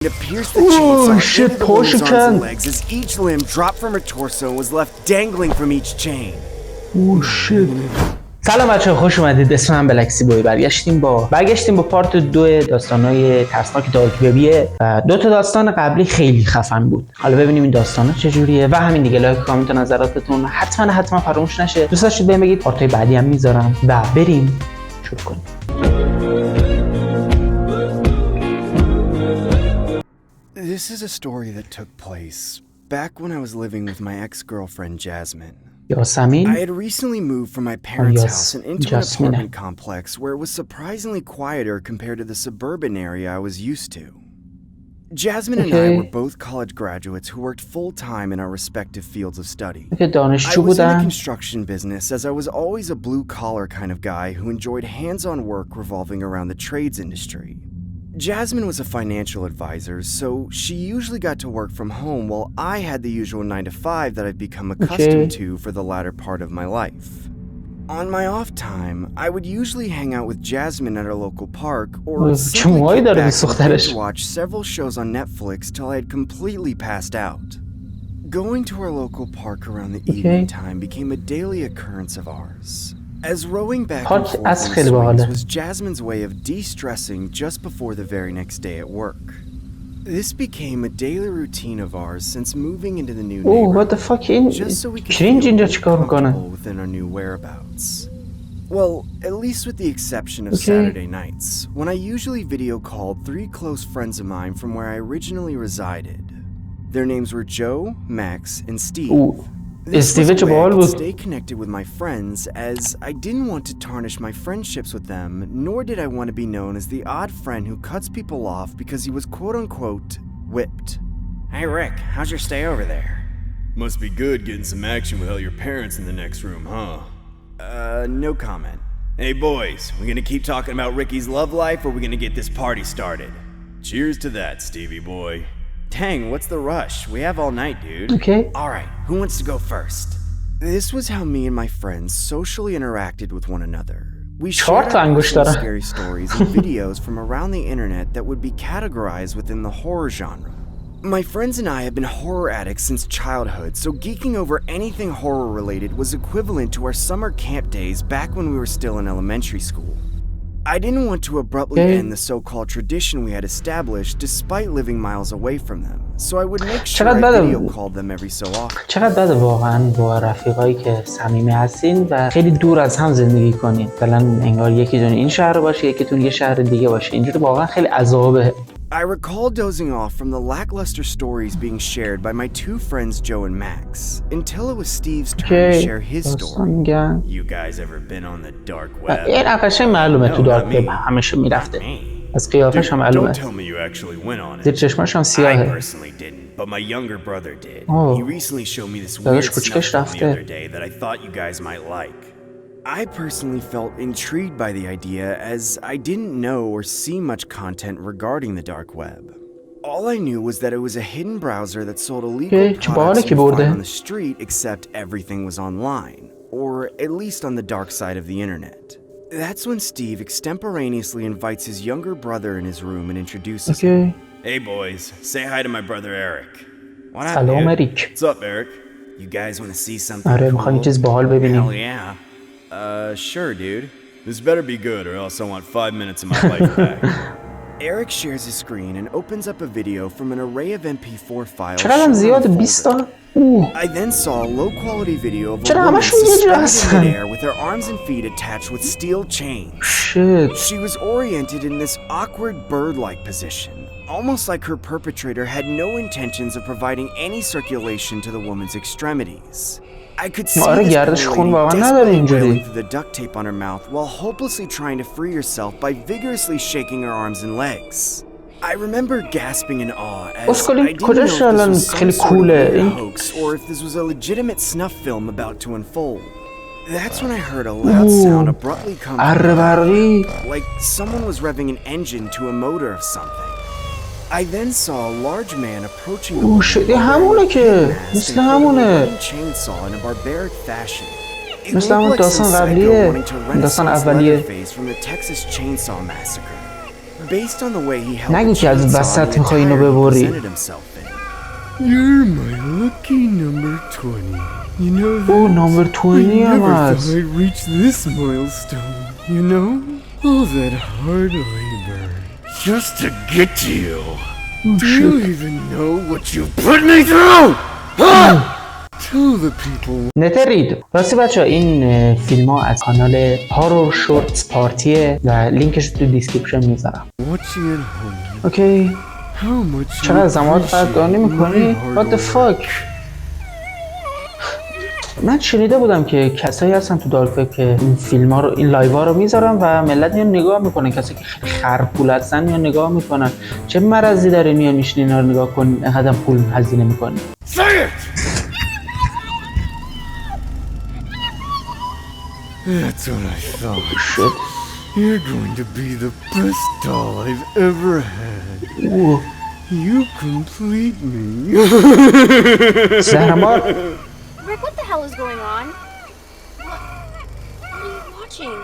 It pierced the chainsaw shit, into the woman's arms and legs as each limb dropped from her torso and was left dangling from each chain. shit. سلام بچه‌ها، خوش اومدید. اسمم iblaxiboy. برگشتیم با پارت 2 داستانای ترسناک دارک وبیه و دو تا داستان قبلی خیلی خفن بود. حالا ببینیم این داستانا چجوریه و همین دیگه. لایک، کامنت و نظراتتون حتما فراموش نشه. دوست داشتید بهم بگید، پارت‌های بعدی هم میذارم و بریم شروع کنیم. This is a story that took place back when I was living with my ex-girlfriend Jasmine. I had recently moved from my parents' house and into an apartment complex where it was surprisingly quieter compared to the suburban area I was used to. Jasmine and I were both college graduates who worked full-time in our respective fields of study. I was in the construction business as I was always a blue-collar kind of guy who enjoyed hands-on work revolving around the trades industry. Jasmine was a financial advisor, so she usually got to work from home while I had the usual 9-to-5 that I've become accustomed to for the latter part of my life. On my off time, I would usually hang out with Jasmine at our local park or simply get back to watch several shows on Netflix till I had completely passed out. Going to our local park around the evening time became a daily occurrence of ours. As rowing back and forth on swings was Jasmine's way of de-stressing just before the very next day at work. This became a daily routine of ours since moving into the new neighborhood, what the fuck? just so we could feel comfortable within our new whereabouts. Well, at least with the exception of Saturday nights, when I usually video called 3 close friends of mine from where I originally resided. Their names were Joe, Max, and Steve. This was a way I could stay connected with my friends, as I didn't want to tarnish my friendships with them, nor did I want to be known as the odd friend who cuts people off because he was quote-unquote whipped. Hey Rick, how's your stay over there? Must be good getting some action without your parents in the next room, huh? No comment. Hey boys, we gonna keep talking about Ricky's love life, or we gonna get this party started? Cheers to that, Stevie boy. Dang, what's the rush? We have all night, dude. Alright, who wants to go first? This was how me and my friends socially interacted with one another. We shared scary stories and videos from around the internet that would be categorized within the horror genre. My friends and I have been horror addicts since childhood, so geeking over anything horror related was equivalent to our summer camp days back when we were still in elementary school. I didn't want to abruptly end the so-called tradition we had established despite living miles away from them, so I would make sure I video called them every so often. چقدر بده واقعا با رفیقایی که صمیمی هستین و خیلی دور از هم زندگی کنین. مثلا انگار یکیتون این شهر باشه، یکیتون یه شهر دیگه باشه. اینجوری واقعا خیلی عذابه. I recall dozing off from the lackluster stories being shared by my 2 friends Joe and Max until it was Steve's turn to share his story. You guys ever been on the dark web? این قشنگ معلومه تو دارک وب همیشه میرفته. از قیافش هم معلومه. زیر چشماش هم سیاهه. But my younger brother did. He recently showed me this weird stuff the other day that I thought you guys might like. I personally felt intrigued by the idea as I didn't know or see much content regarding the dark web. All I knew was that it was a hidden browser that sold illegal products you find on the street, except everything was online, or at least on the dark side of the internet. That's when Steve extemporaneously invites his younger brother in his room and introduces him. Hey boys, say hi to my brother Eric. What up, dude? What's up, Eric? You guys want to see something cool? Hell yeah. Sure, dude. This better be good or else I want 5 minutes of my life back. Eric shares his screen and opens up a video from an array of MP4 files. I then saw a low-quality video of a woman suspended in air with her arms and feet attached with steel chains. She was oriented in this awkward bird-like position, almost like her perpetrator had no intentions of providing any circulation to the woman's extremities. I could see this lady desperately wailing through the duct tape on her mouth while hopelessly trying to free herself by vigorously shaking her arms and legs. I remember gasping in awe as I didn't know if this was some sort of hoax or if this was a legitimate snuff film about to unfold. That's when I heard a loud sound abruptly come from like someone was revving an engine to a motor of something. I then saw a large man approaching the chainsaw in a barbaric fashion. It looked like some psycho wanting to rent a face from the Texas Chainsaw Massacre. Based on the way he held نگو the که از chainsaw وسط and the میخوای اینو attire he ببری. presented himself in. You're my lucky number 20. You know that? اوه نمبر 20 هم هست. I'd reach this milestone, you know? All that hard labor just to get to you. Do you even know what you put me through? Tell the people. نترید. راستی بچه ها این فیلم ها از کانال هارور شورتس پارتیه و لینکش تو دیسکریپشن میذارم. اوکی. چقدر زمانت قدردانی میکنی؟ What the fuck؟ من شنیده بودم که کسایی هستن تو دارک وب که این فیلم ها رو، این لایو ها رو میذارن و ملت میان نگاه میکنن. کسایی که خیلی خرپول هستن میان نگاه میکنن. چه مرضی داره میان میشین اینا رو نگاه کنین اینقدر پول هزینه میکنی؟ That's what I thought. Shit. You're going to be the best doll I've ever had. Ooh. You complete me. Zahramar. Rick, what the hell is going on? What are you watching?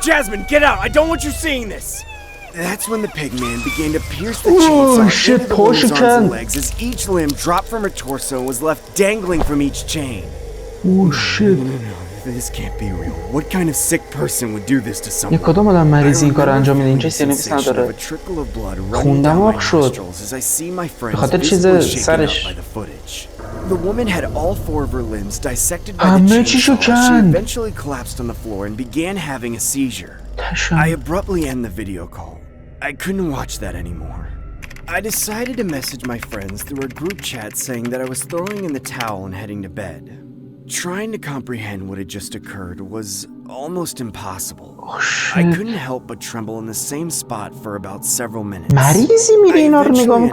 Jasmine, get out! I don't want you seeing this! That's when the pig man began to pierce the chainsaw into the woman's arms and legs as each limb dropped from her torso and was left dangling from each chain. Oh shit. This can't be real. What kind of sick person would do this to someone? یک کدوم آدم مریضی این کار انجام میده؟ اینجا سینویس نداره. خون دماغ شد. به خاطر چیز سرش. The woman had all four of her limbs dissected by the chainsaw. She eventually collapsed on the floor and began having a seizure. I abruptly end the video call. I couldn't watch that anymore. I decided to message my friends through a group chat saying that I was throwing in the towel and heading to bed. Trying to comprehend what had just occurred was almost impossible. I couldn't help but tremble in the same spot for about several minutes. I eventually ended up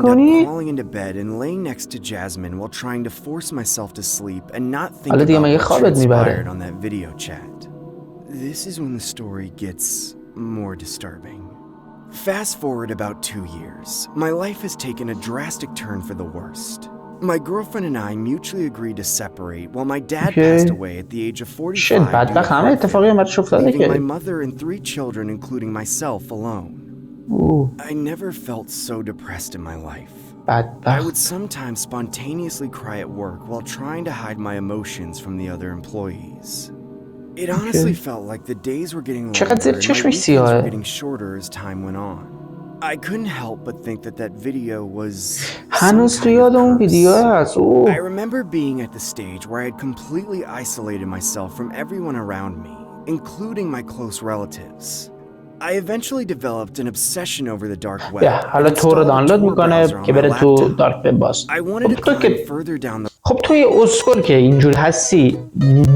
crawling into bed and laying next to Jasmine while trying to force myself to sleep and not think about what transpired on that video chat. This is when the story gets more disturbing. Fast forward about 2 years. My life has taken a drastic turn for the worst. My girlfriend and I mutually agreed to separate while my dad passed away at the age of 45, leaving my mother and 3 children, including myself, alone. I never felt so depressed in my life. I would sometimes spontaneously cry at work while trying to hide my emotions from the other employees. It honestly felt like the days were getting longer and my weekends were getting shorter as time went on. I couldn't help but think that that video was هنوز تو یاد اون ویدیو هست. I remember being at the stage where I had completely isolated myself from everyone around me, including my close relatives. I eventually developed an obsession over the dark web. حالا تو رو دانلود میکنه که بره تو دارک وب باز. I wanted to climb further down the خب توی اسکول که اینجور هستی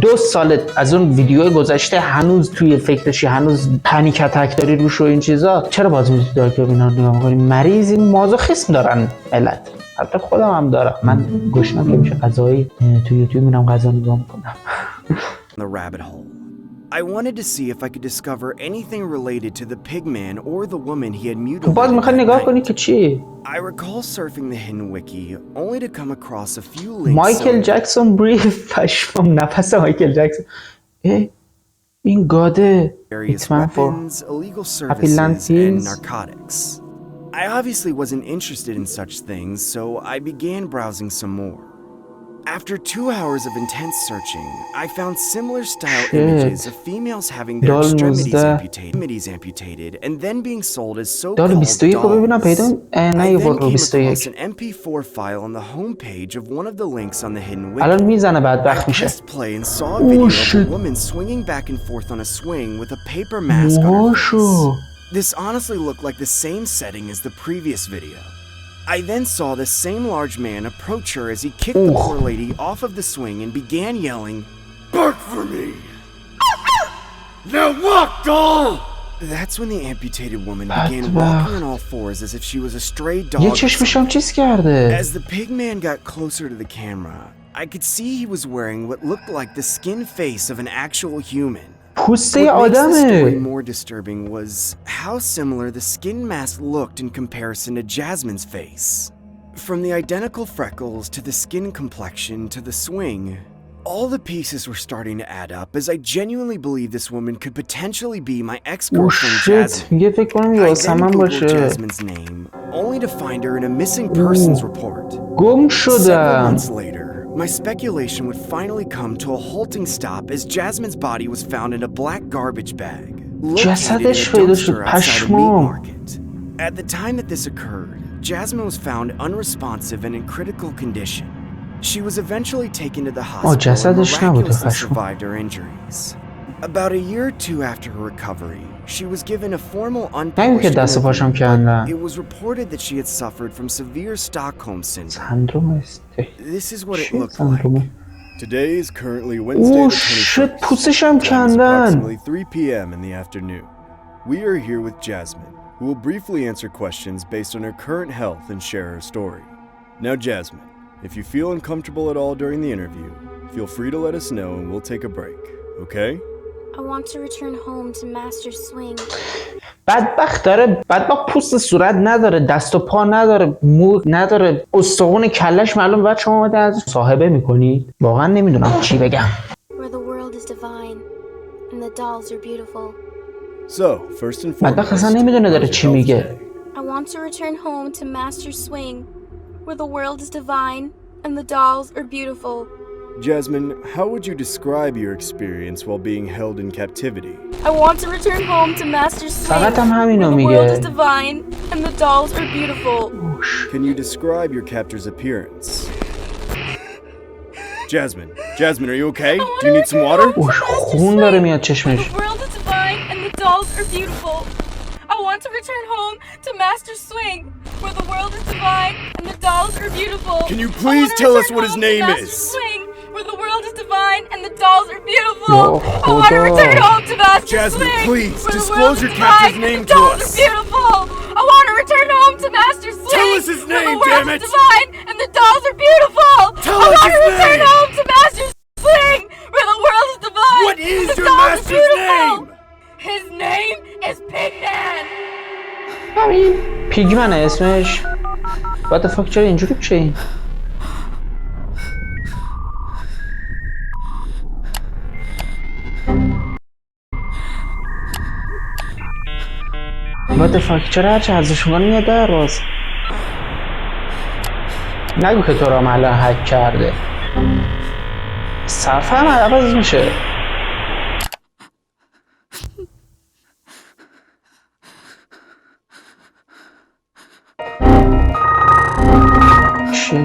2 سال از اون ویدیوهای گذشته هنوز توی فکرشی، هنوز پنیک اتک داری روش و این چیزا، چرا باز میری تو دارک وب اینا رو نگاه می‌کنی؟ مریضی، مازوخیسم دارن ملت. حتی خودم هم دارم. من گشنم که میشه غذایی تو یوتیوب میرم غذا نگاه میکنم. the rabbit hole. I wanted to see if I could discover anything related to the pigman or the woman he had mutilated. باز میخوای نگاه کنی که چی؟ I recall surfing the hidden wiki only to come across a few links. مایکل جکسون بریف پشمام نفس مایکل جکسون. این گاده various weapons, illegal services, and narcotics. I obviously wasn't interested in such things, so I began browsing some more. After 2 hours of intense searching, I found similar style images of females having their extremities amputated and then being sold as so-called dolls. I then came across an MP4 file on the homepage of one of the links on the hidden wiki. I pressed play and saw a video of a woman swinging back and forth on a swing with a paper mask on her face. This honestly looked like the same setting as the previous video. I then saw the same large man approach her as he kicked the poor lady off of the swing and began yelling, "Bark for me! Now walk, doll!" That's when the amputated woman began walking on all fours as if she was a stray dog. As the pig man got closer to the camera, I could see he was wearing what looked like the skin face of an actual human. پوسته What makes the story آدمه. more disturbing was how similar the skin mask looked in comparison to Jasmine's face. From the identical freckles to the skin complexion to the swing, All the pieces were starting to add up as I genuinely believed this woman could potentially be my ex-girlfriend Jasmine. میگه فکر کنم I then یاسمن Googled باشه. Jasmine's name, only to find her in a missing persons report. گم Several شدم. months later, my speculation would finally come to a halting stop as Jasmine's body was found in a black garbage bag located in a جسدش پیدا شد. dumpster outside a meat پشمام. market. At the time that this occurred, Jasmine was found unresponsive and in critical condition. She was eventually taken to the hospital and جسدش نبوده miraculously پشمام. survived her injuries. About a year or two after her recovery, she was given a formal نمیگه که unpublished دست و پاشم interview, کندن. but it was reported that she had suffered from severe Stockholm syndrome. سندروم است. This is what it چیه looked like. سندرومه؟ Today is currently Wednesday اوه the شت 21st. پوستش هم Time is کندن. approximately 3 p.m. in the afternoon. We are here with Jasmine, who will briefly answer questions based on her current health and share her story. Now, Jasmine, if you feel uncomfortable at all during the interview, feel free to let us know and we'll take a break, okay? I want to return home to master swing. بدبخت داره. بدبخت پوست صورت نداره، دست و پا نداره، مو نداره، استخون کلش معلوم. بعد شما اومده از صاحبه میکنید. واقعا نمیدونم چی بگم. Where the world is divine and the dolls are beautiful. So, first and بدبخت foremost, اصلا نمیدونه داره how's your چی health میگه. today? I want to return home to master swing, where the world is divine and the dolls are beautiful. Jasmine, how would you describe your experience while being held in captivity? I want to return home to master swing, فقط هم where همینو the world میگه. is divine and the dolls are beautiful. Can you describe your captor's appearance? Jasmine, are you okay? Do you need some water? اوش خون داره میاد چشمش. The world is divine and the dolls are beautiful. I want to return home to master swing, where the world is divine and the dolls are beautiful. Can you please tell us what his name is? Swing, where the world is divine and the dolls are Oh, beautiful. I want to return home to master Jasmine, swing, please, where the disclose world your is captor's divine name and the to dolls us. are beautiful. I want to return home to master swing. Tell us his where name, the world damn is it. divine and the dolls are beautiful. Tell I us want to his return name. home to master swing, where the world is divine. What is and the your dolls are master's beautiful. name? His name is Pigman. همین پیگمنه اسمش. What the fuck چرا اینجوری میشه این؟ What the fuck چرا هرچه ارزشمون میاد در راست؟ نگو که تو را الان هک کرده. صفحه هم عوض میشه.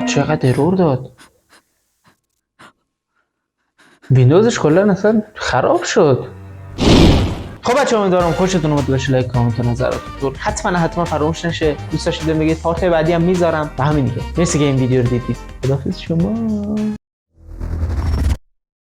چقدر ارور داد. ویندوزش کلا اصلا خراب شد. خب بچه امیدوارم خوشتون اومد باشه. لایک کامنت و نظراتتون حتما فراموش نشه. دوست داشتید بگید پارت بعدی هم میذارم و همین دیگه. مرسی که این ویدیو رو دیدید. خداحافظ شما.